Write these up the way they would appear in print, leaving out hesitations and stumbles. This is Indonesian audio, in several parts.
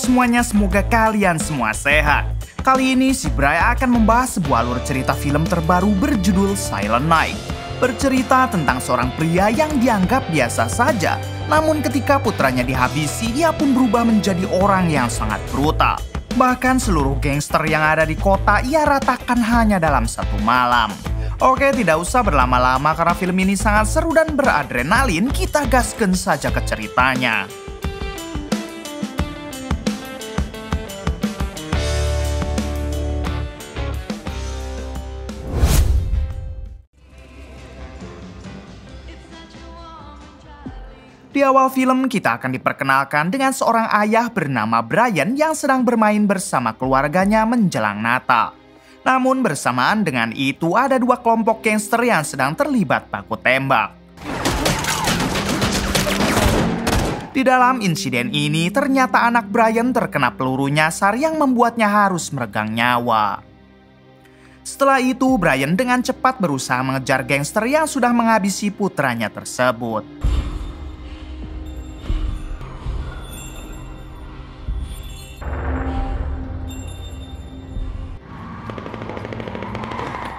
semuanya, semoga kalian semua sehat. Kali ini si Bray akan membahas sebuah alur cerita film terbaru berjudul Silent Night. Bercerita tentang seorang pria yang dianggap biasa saja, namun ketika putranya dihabisi, ia pun berubah menjadi orang yang sangat brutal. Bahkan seluruh gangster yang ada di kota ia ratakan hanya dalam satu malam. Oke, tidak usah berlama-lama karena film ini sangat seru dan beradrenalin, kita gaskan saja ke ceritanya. Di awal film kita akan diperkenalkan dengan seorang ayah bernama Brian yang sedang bermain bersama keluarganya menjelang Natal. Namun bersamaan dengan itu ada dua kelompok gangster yang sedang terlibat baku tembak. Di dalam insiden ini ternyata anak Brian terkena peluru nyasar yang membuatnya harus meregang nyawa. Setelah itu Brian dengan cepat berusaha mengejar gangster yang sudah menghabisi putranya tersebut.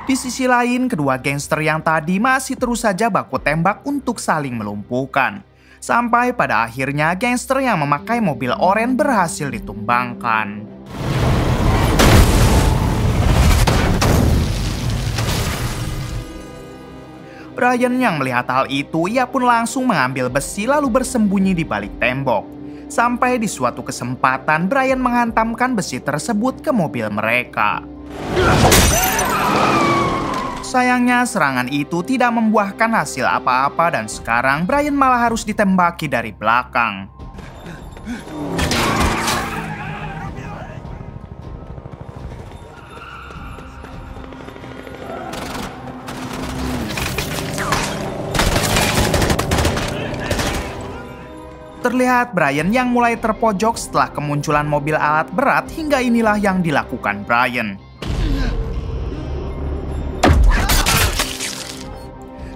Di sisi lain, kedua gangster yang tadi masih terus saja baku tembak untuk saling melumpuhkan. Sampai pada akhirnya gangster yang memakai mobil oranye berhasil ditumbangkan. Brian yang melihat hal itu, ia pun langsung mengambil besi lalu bersembunyi di balik tembok. Sampai di suatu kesempatan, Brian menghantamkan besi tersebut ke mobil mereka. Sayangnya serangan itu tidak membuahkan hasil apa-apa dan sekarang Brian malah harus ditembaki dari belakang. Terlihat Brian yang mulai terpojok setelah kemunculan mobil alat berat, hingga inilah yang dilakukan Brian.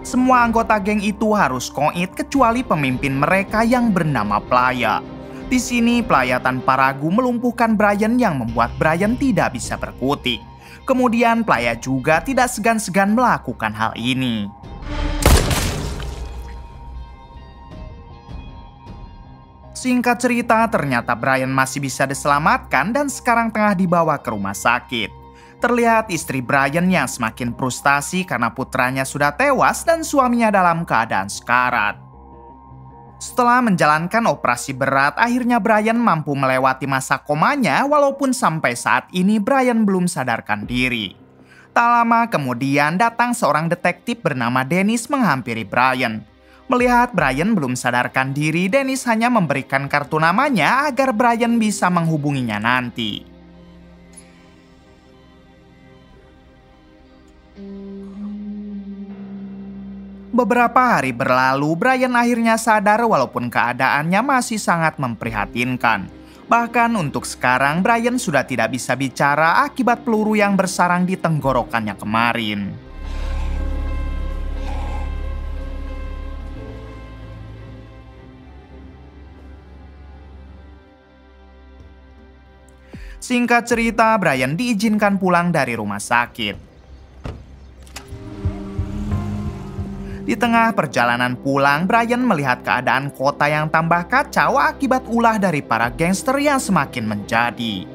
Semua anggota geng itu harus koit kecuali pemimpin mereka yang bernama Playa. Di sini Playa tanpa ragu melumpuhkan Brian yang membuat Brian tidak bisa berkutik. Kemudian Playa juga tidak segan-segan melakukan hal ini. Singkat cerita, ternyata Brian masih bisa diselamatkan dan sekarang tengah dibawa ke rumah sakit. Terlihat istri Brian yang semakin frustasi karena putranya sudah tewas dan suaminya dalam keadaan sekarat. Setelah menjalankan operasi berat, akhirnya Brian mampu melewati masa komanya walaupun sampai saat ini Brian belum sadarkan diri. Tak lama kemudian datang seorang detektif bernama Dennis menghampiri Brian. Melihat Brian belum sadarkan diri, Dennis hanya memberikan kartu namanya agar Brian bisa menghubunginya nanti. Beberapa hari berlalu, Brian akhirnya sadar walaupun keadaannya masih sangat memprihatinkan. Bahkan untuk sekarang, Brian sudah tidak bisa bicara akibat peluru yang bersarang di tenggorokannya kemarin. Singkat cerita, Brian diizinkan pulang dari rumah sakit. Di tengah perjalanan pulang, Brian melihat keadaan kota yang tambah kacau akibat ulah dari para gangster yang semakin menjadi.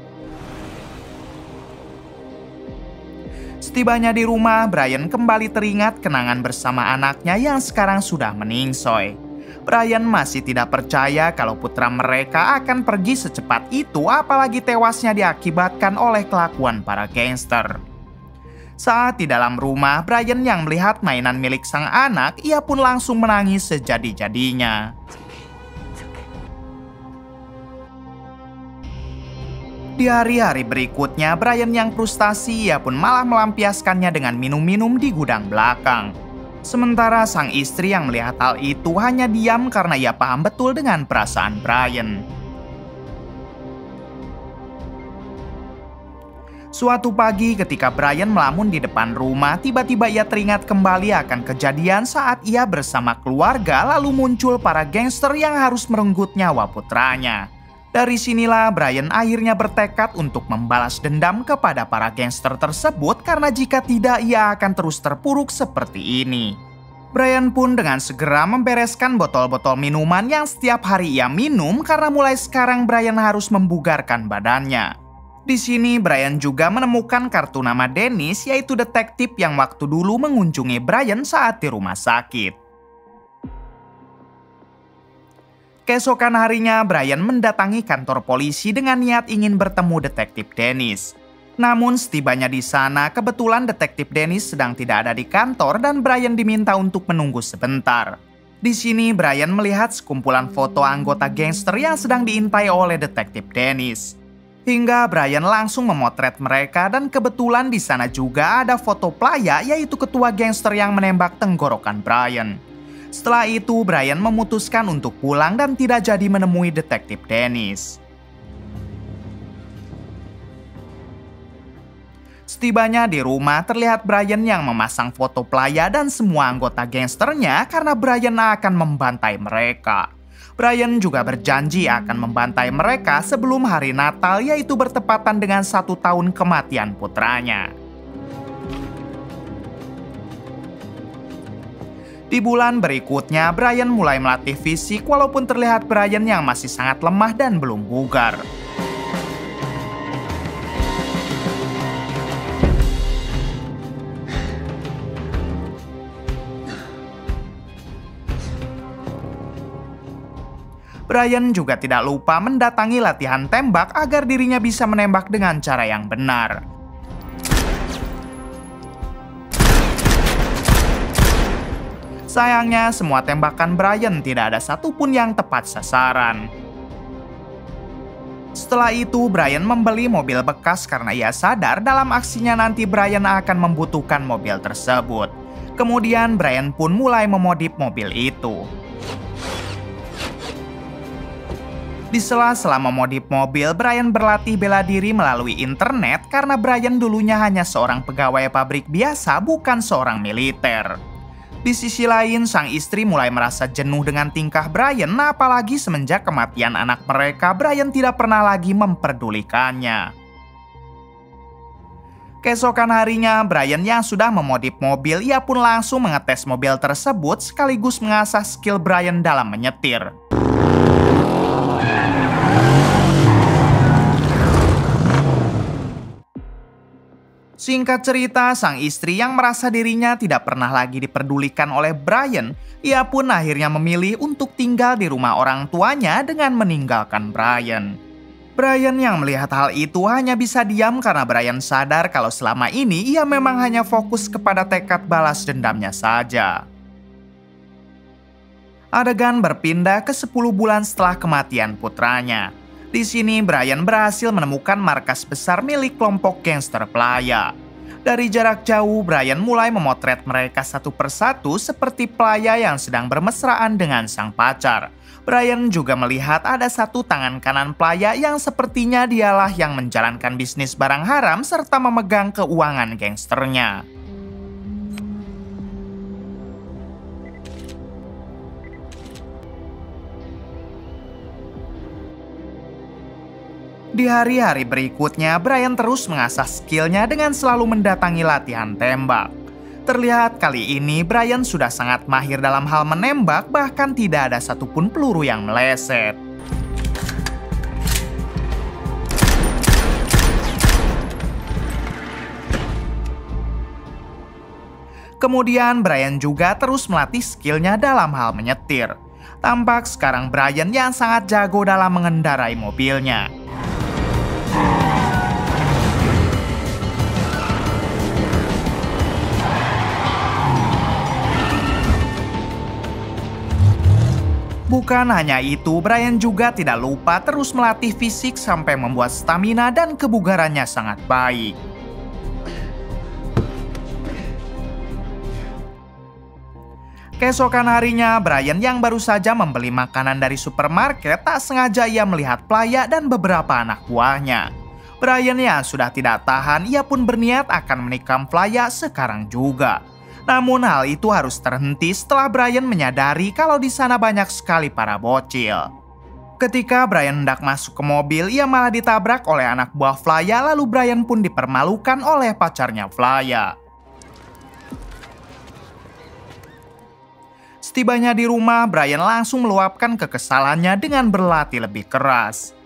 Setibanya di rumah, Brian kembali teringat kenangan bersama anaknya yang sekarang sudah meningsoy. Brian masih tidak percaya kalau putra mereka akan pergi secepat itu, apalagi tewasnya diakibatkan oleh kelakuan para gangster. Saat di dalam rumah, Brian yang melihat mainan milik sang anak, ia pun langsung menangis sejadi-jadinya. Di hari-hari berikutnya, Brian yang frustasi, ia pun malah melampiaskannya dengan minum-minum di gudang belakang. Sementara sang istri yang melihat hal itu hanya diam karena ia paham betul dengan perasaan Brian. Suatu pagi ketika Brian melamun di depan rumah, tiba-tiba ia teringat kembali akan kejadian saat ia bersama keluarga lalu muncul para gangster yang harus merenggut nyawa putranya. Dari sinilah Brian akhirnya bertekad untuk membalas dendam kepada para gangster tersebut karena jika tidak ia akan terus terpuruk seperti ini. Brian pun dengan segera membereskan botol-botol minuman yang setiap hari ia minum karena mulai sekarang Brian harus membugarkan badannya. Di sini Brian juga menemukan kartu nama Dennis, yaitu detektif yang waktu dulu mengunjungi Brian saat di rumah sakit. Keesokan harinya, Brian mendatangi kantor polisi dengan niat ingin bertemu detektif Dennis. Namun setibanya di sana, kebetulan detektif Dennis sedang tidak ada di kantor dan Brian diminta untuk menunggu sebentar. Di sini Brian melihat sekumpulan foto anggota gangster yang sedang diintai oleh detektif Dennis. Hingga Brian langsung memotret mereka dan kebetulan di sana juga ada foto playa, yaitu ketua gangster yang menembak tenggorokan Brian. Setelah itu Brian memutuskan untuk pulang dan tidak jadi menemui detektif Dennis. Setibanya di rumah terlihat Brian yang memasang foto playa dan semua anggota gangsternya karena Brian akan membantai mereka. Brian juga berjanji akan membantai mereka sebelum hari Natal, yaitu bertepatan dengan 1 tahun kematian putranya. Di bulan berikutnya, Brian mulai melatih fisik walaupun terlihat Brian yang masih sangat lemah dan belum bugar. Brian juga tidak lupa mendatangi latihan tembak agar dirinya bisa menembak dengan cara yang benar. Sayangnya, semua tembakan Brian tidak ada satupun yang tepat sasaran. Setelah itu, Brian membeli mobil bekas karena ia sadar dalam aksinya nanti Brian akan membutuhkan mobil tersebut. Kemudian, Brian pun mulai memodif mobil itu. Di sela-sela memodif mobil, Brian berlatih bela diri melalui internet karena Brian dulunya hanya seorang pegawai pabrik biasa, bukan seorang militer. Di sisi lain, sang istri mulai merasa jenuh dengan tingkah Brian, apalagi semenjak kematian anak mereka, Brian tidak pernah lagi memperdulikannya. Keesokan harinya, Brian yang sudah memodif mobil, ia pun langsung mengetes mobil tersebut sekaligus mengasah skill Brian dalam menyetir. Singkat cerita, sang istri yang merasa dirinya tidak pernah lagi diperdulikan oleh Brian, ia pun akhirnya memilih untuk tinggal di rumah orang tuanya dengan meninggalkan Brian. Brian yang melihat hal itu hanya bisa diam karena Brian sadar kalau selama ini ia memang hanya fokus kepada tekad balas dendamnya saja. Adegan berpindah ke 10 bulan setelah kematian putranya. Di sini Brian berhasil menemukan markas besar milik kelompok gangster pelaya. Dari jarak jauh, Brian mulai memotret mereka satu persatu seperti pelaya yang sedang bermesraan dengan sang pacar. Brian juga melihat ada satu tangan kanan pelaya yang sepertinya dialah yang menjalankan bisnis barang haram serta memegang keuangan gangsternya. Di hari-hari berikutnya, Brian terus mengasah skillnya dengan selalu mendatangi latihan tembak. Terlihat kali ini Brian sudah sangat mahir dalam hal menembak, bahkan tidak ada satupun peluru yang meleset. Kemudian Brian juga terus melatih skillnya dalam hal menyetir. Tampak sekarang Brian yang sangat jago dalam mengendarai mobilnya. Bukan hanya itu, Brian juga tidak lupa terus melatih fisik sampai membuat stamina dan kebugarannya sangat baik. Keesokan harinya, Brian yang baru saja membeli makanan dari supermarket tak sengaja ia melihat pelaya dan beberapa anak buahnya. Brian yang sudah tidak tahan, ia pun berniat akan menikam pelaya sekarang juga. Namun hal itu harus terhenti setelah Brian menyadari kalau di sana banyak sekali para bocil. Ketika Brian hendak masuk ke mobil, ia malah ditabrak oleh anak buah Flaya, lalu Brian pun dipermalukan oleh pacarnya Flaya. Setibanya di rumah, Brian langsung meluapkan kekesalannya dengan berlatih lebih keras.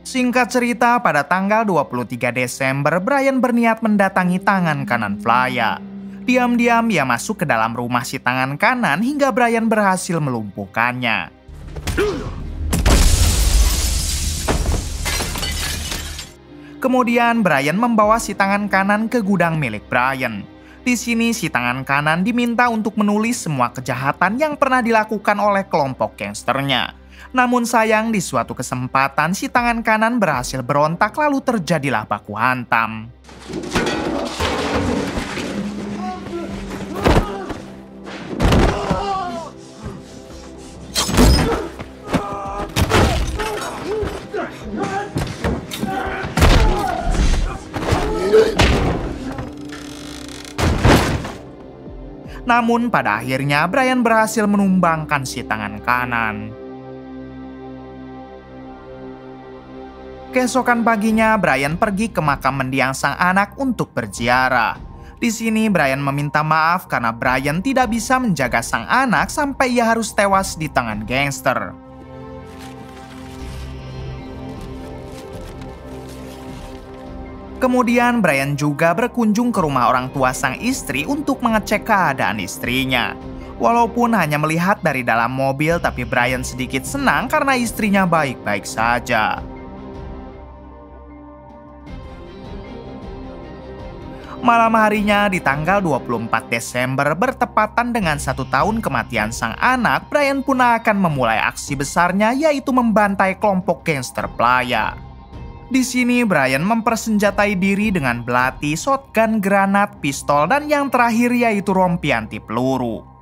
Singkat cerita, pada tanggal 23 Desember, Brian berniat mendatangi tangan kanan Flaya. Diam-diam ia masuk ke dalam rumah si tangan kanan hingga Brian berhasil melumpuhkannya. Kemudian Brian membawa si tangan kanan ke gudang milik Brian. Di sini si tangan kanan diminta untuk menulis semua kejahatan yang pernah dilakukan oleh kelompok gangsternya. Namun sayang, di suatu kesempatan si tangan kanan berhasil berontak, lalu terjadilah baku hantam. Namun pada akhirnya Brian berhasil menumbangkan si tangan kanan. Keesokan paginya Brian pergi ke makam mendiang sang anak untuk berziarah. Di sini Brian meminta maaf karena Brian tidak bisa menjaga sang anak sampai ia harus tewas di tangan gangster. Kemudian Brian juga berkunjung ke rumah orang tua sang istri untuk mengecek keadaan istrinya. Walaupun hanya melihat dari dalam mobil, tapi Brian sedikit senang karena istrinya baik-baik saja. Malam harinya di tanggal 24 Desember bertepatan dengan 1 tahun kematian sang anak, Brian pun akan memulai aksi besarnya, yaitu membantai kelompok gangster Playa. Di sini Brian mempersenjatai diri dengan belati, shotgun, granat, pistol, dan yang terakhir yaitu rompi anti peluru.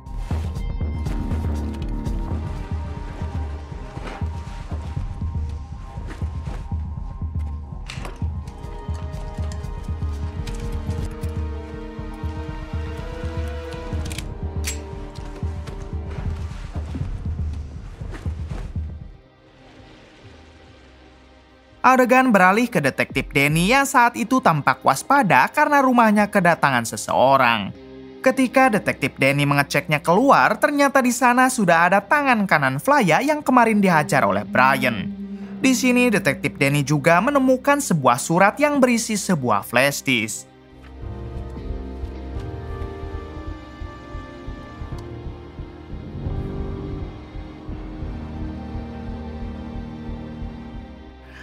Adegan beralih ke detektif Danny yang saat itu tampak waspada karena rumahnya kedatangan seseorang. Ketika detektif Danny mengeceknya keluar, ternyata di sana sudah ada tangan kanan Flaya yang kemarin dihajar oleh Brian. Di sini detektif Danny juga menemukan sebuah surat yang berisi sebuah flash disk.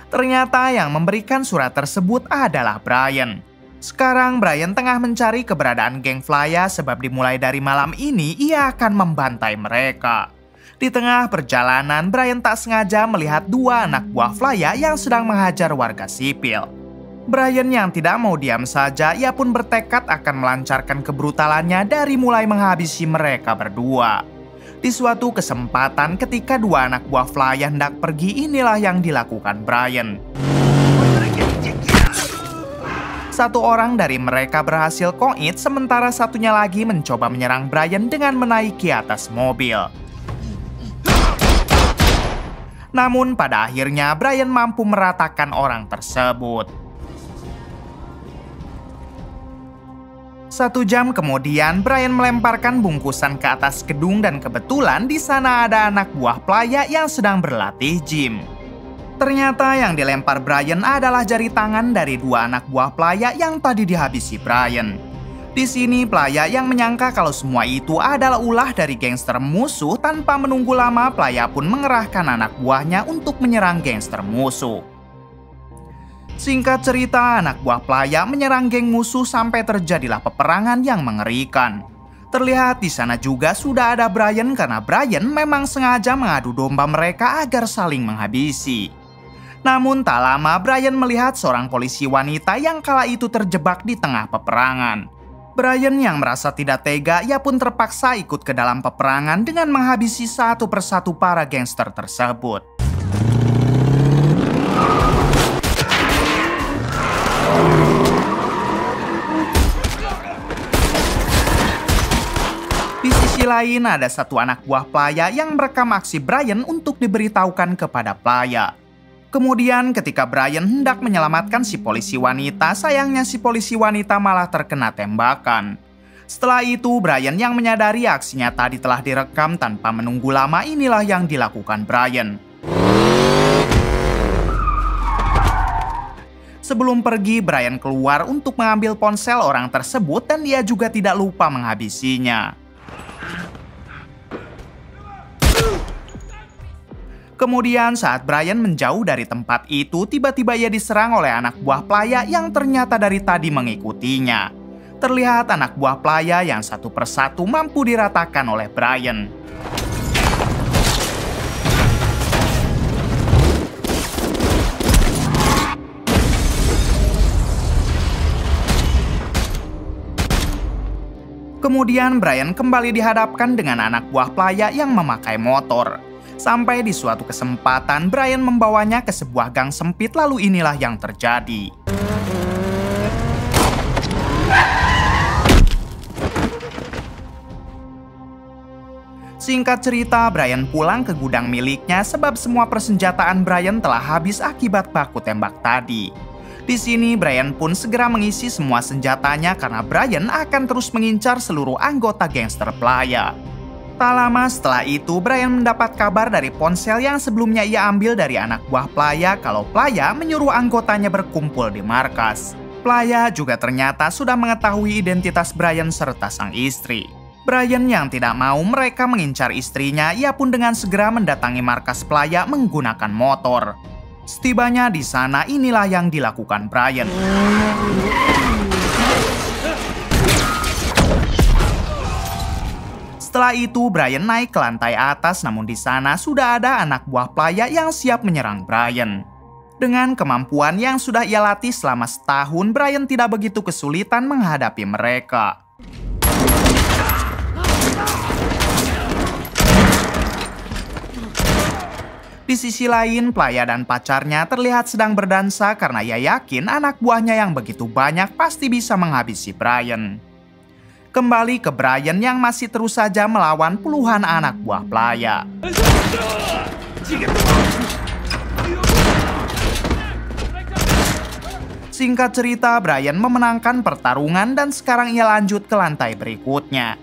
Ternyata yang memberikan surat tersebut adalah Brian. Sekarang Brian tengah mencari keberadaan geng Flaya sebab dimulai dari malam ini ia akan membantai mereka. Di tengah perjalanan, Brian tak sengaja melihat 2 anak buah Flaya yang sedang menghajar warga sipil. Brian yang tidak mau diam saja, ia pun bertekad akan melancarkan kebrutalannya dari mulai menghabisi mereka berdua. Di suatu kesempatan ketika 2 anak buah Flaya hendak pergi, inilah yang dilakukan Brian. 1 orang dari mereka berhasil koit, sementara satunya lagi mencoba menyerang Brian dengan menaiki atas mobil. Namun pada akhirnya Brian mampu meratakan orang tersebut. 1 jam kemudian, Brian melemparkan bungkusan ke atas gedung dan kebetulan di sana ada anak buah Playa yang sedang berlatih gym. Ternyata yang dilempar Brian adalah jari tangan dari 2 anak buah Playa yang tadi dihabisi Brian. Di sini Playa yang menyangka kalau semua itu adalah ulah dari gangster musuh, tanpa menunggu lama Playa pun mengerahkan anak buahnya untuk menyerang gangster musuh. Singkat cerita, anak buah Playa menyerang geng musuh sampai terjadilah peperangan yang mengerikan. Terlihat di sana juga sudah ada Brian karena Brian memang sengaja mengadu domba mereka agar saling menghabisi. Namun tak lama Brian melihat seorang polisi wanita yang kala itu terjebak di tengah peperangan. Brian yang merasa tidak tega, ia pun terpaksa ikut ke dalam peperangan dengan menghabisi satu persatu para gangster tersebut. Di sisi lain, ada satu anak buah Playa yang merekam aksi Brian untuk diberitahukan kepada Playa. Kemudian ketika Brian hendak menyelamatkan si polisi wanita, sayangnya si polisi wanita malah terkena tembakan. Setelah itu, Brian yang menyadari aksinya tadi telah direkam tanpa menunggu lama, inilah yang dilakukan Brian. Sebelum pergi, Brian keluar untuk mengambil ponsel orang tersebut dan dia juga tidak lupa menghabisinya. Kemudian saat Brian menjauh dari tempat itu, tiba-tiba ia diserang oleh anak buah Playa yang ternyata dari tadi mengikutinya. Terlihat anak buah Playa yang satu persatu mampu diratakan oleh Brian. Kemudian Brian kembali dihadapkan dengan anak buah Playa yang memakai motor. Sampai di suatu kesempatan, Brian membawanya ke sebuah gang sempit, lalu inilah yang terjadi. Singkat cerita, Brian pulang ke gudang miliknya sebab semua persenjataan Brian telah habis akibat baku tembak tadi. Di sini, Brian pun segera mengisi semua senjatanya karena Brian akan terus mengincar seluruh anggota gangster Playa. Tak lama setelah itu, Brian mendapat kabar dari ponsel yang sebelumnya ia ambil dari anak buah Playa kalau Playa menyuruh anggotanya berkumpul di markas. Playa juga ternyata sudah mengetahui identitas Brian serta sang istri. Brian yang tidak mau mereka mengincar istrinya, ia pun dengan segera mendatangi markas Playa menggunakan motor. Setibanya di sana, inilah yang dilakukan Brian. Setelah itu, Brian naik ke lantai atas, namun di sana sudah ada anak buah Playa yang siap menyerang Brian. Dengan kemampuan yang sudah ia latih selama setahun, Brian tidak begitu kesulitan menghadapi mereka. Di sisi lain, Playa dan pacarnya terlihat sedang berdansa karena ia yakin anak buahnya yang begitu banyak pasti bisa menghabisi Brian. Kembali ke Brian yang masih terus saja melawan puluhan anak buah Playa. Singkat cerita, Brian memenangkan pertarungan dan sekarang ia lanjut ke lantai berikutnya.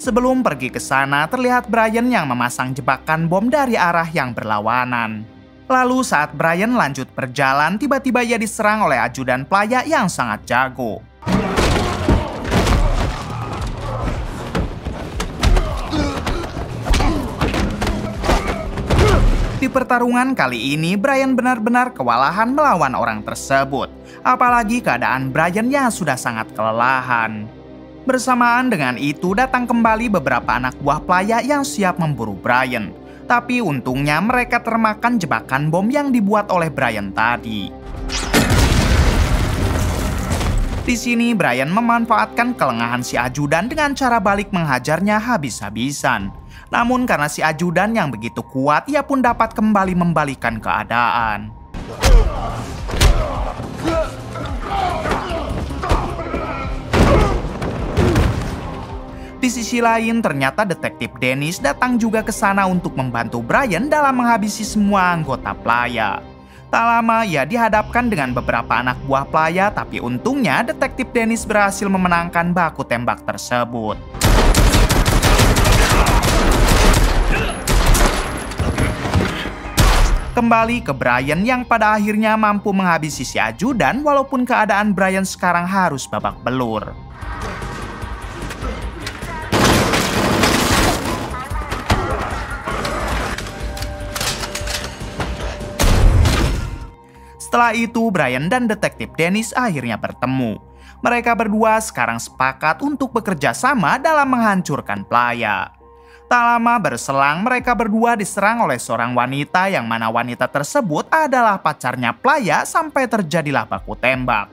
Sebelum pergi ke sana, terlihat Brian yang memasang jebakan bom dari arah yang berlawanan. Lalu saat Brian lanjut berjalan, tiba-tiba ia diserang oleh ajudan Playa yang sangat jago. Di pertarungan kali ini, Brian benar-benar kewalahan melawan orang tersebut. Apalagi keadaan Brian yang sudah sangat kelelahan. Bersamaan dengan itu, datang kembali beberapa anak buah Playa yang siap memburu Brian. Tapi untungnya mereka termakan jebakan bom yang dibuat oleh Brian tadi. Di sini, Brian memanfaatkan kelengahan si ajudan dengan cara balik menghajarnya habis-habisan. Namun karena si ajudan yang begitu kuat, ia pun dapat kembali membalikan keadaan. Di sisi lain, ternyata detektif Dennis datang juga ke sana untuk membantu Brian dalam menghabisi semua anggota Playa. Tak lama ia dihadapkan dengan beberapa anak buah Playa, tapi untungnya detektif Dennis berhasil memenangkan baku tembak tersebut. Kembali ke Brian yang pada akhirnya mampu menghabisi si ajudan walaupun keadaan Brian sekarang harus babak belur. Setelah itu, Brian dan detektif Dennis akhirnya bertemu. Mereka berdua sekarang sepakat untuk bekerja sama dalam menghancurkan Playa. Tak lama berselang, mereka berdua diserang oleh seorang wanita yang mana wanita tersebut adalah pacarnya Playa sampai terjadilah baku tembak.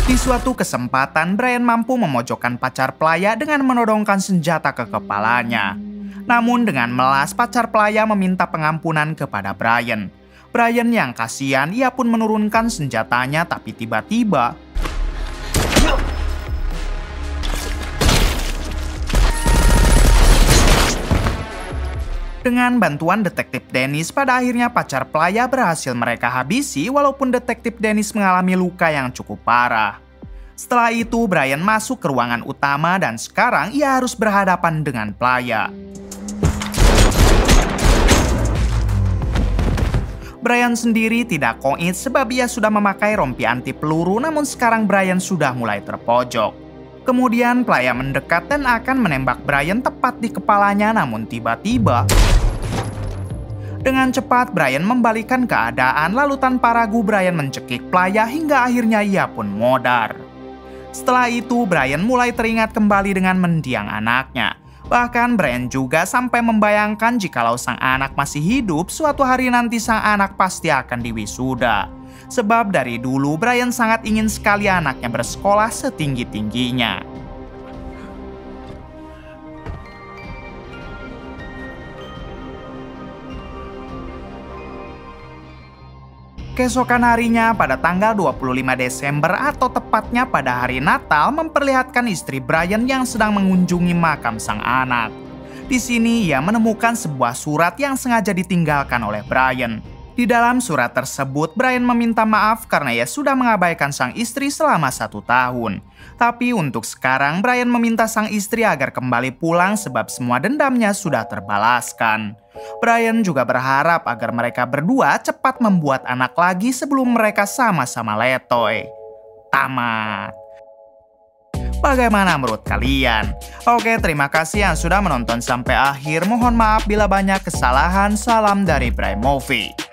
Di suatu kesempatan, Brian mampu memojokkan pacar Playa dengan menodongkan senjata ke kepalanya. Namun dengan melas, pacar Playa meminta pengampunan kepada Brian. Brian yang kasihan, ia pun menurunkan senjatanya, tapi tiba-tiba Dengan bantuan detektif Dennis, pada akhirnya pacar Playa berhasil mereka habisi walaupun detektif Dennis mengalami luka yang cukup parah. Setelah itu, Brian masuk ke ruangan utama dan sekarang ia harus berhadapan dengan Playa. Brian sendiri tidak koit sebab ia sudah memakai rompi anti peluru, namun sekarang Brian sudah mulai terpojok. Kemudian Playa mendekat dan akan menembak Brian tepat di kepalanya, namun tiba-tiba dengan cepat Brian membalikan keadaan, lalu tanpa ragu Brian mencekik Playa hingga akhirnya ia pun modar. Setelah itu Brian mulai teringat kembali dengan mendiang anaknya. Bahkan Brian juga sampai membayangkan jikalau sang anak masih hidup, suatu hari nanti sang anak pasti akan diwisuda. Sebab dari dulu Brian sangat ingin sekali anaknya bersekolah setinggi-tingginya. Keesokan harinya pada tanggal 25 Desember atau tepatnya pada hari Natal memperlihatkan istri Brian yang sedang mengunjungi makam sang anak. Di sini ia menemukan sebuah surat yang sengaja ditinggalkan oleh Brian. Di dalam surat tersebut, Brian meminta maaf karena ia sudah mengabaikan sang istri selama 1 tahun. Tapi untuk sekarang, Brian meminta sang istri agar kembali pulang sebab semua dendamnya sudah terbalaskan. Brian juga berharap agar mereka berdua cepat membuat anak lagi sebelum mereka sama-sama letoy. Tamat. Bagaimana menurut kalian? Oke, terima kasih yang sudah menonton sampai akhir. Mohon maaf bila banyak kesalahan. Salam dari Bray Movie.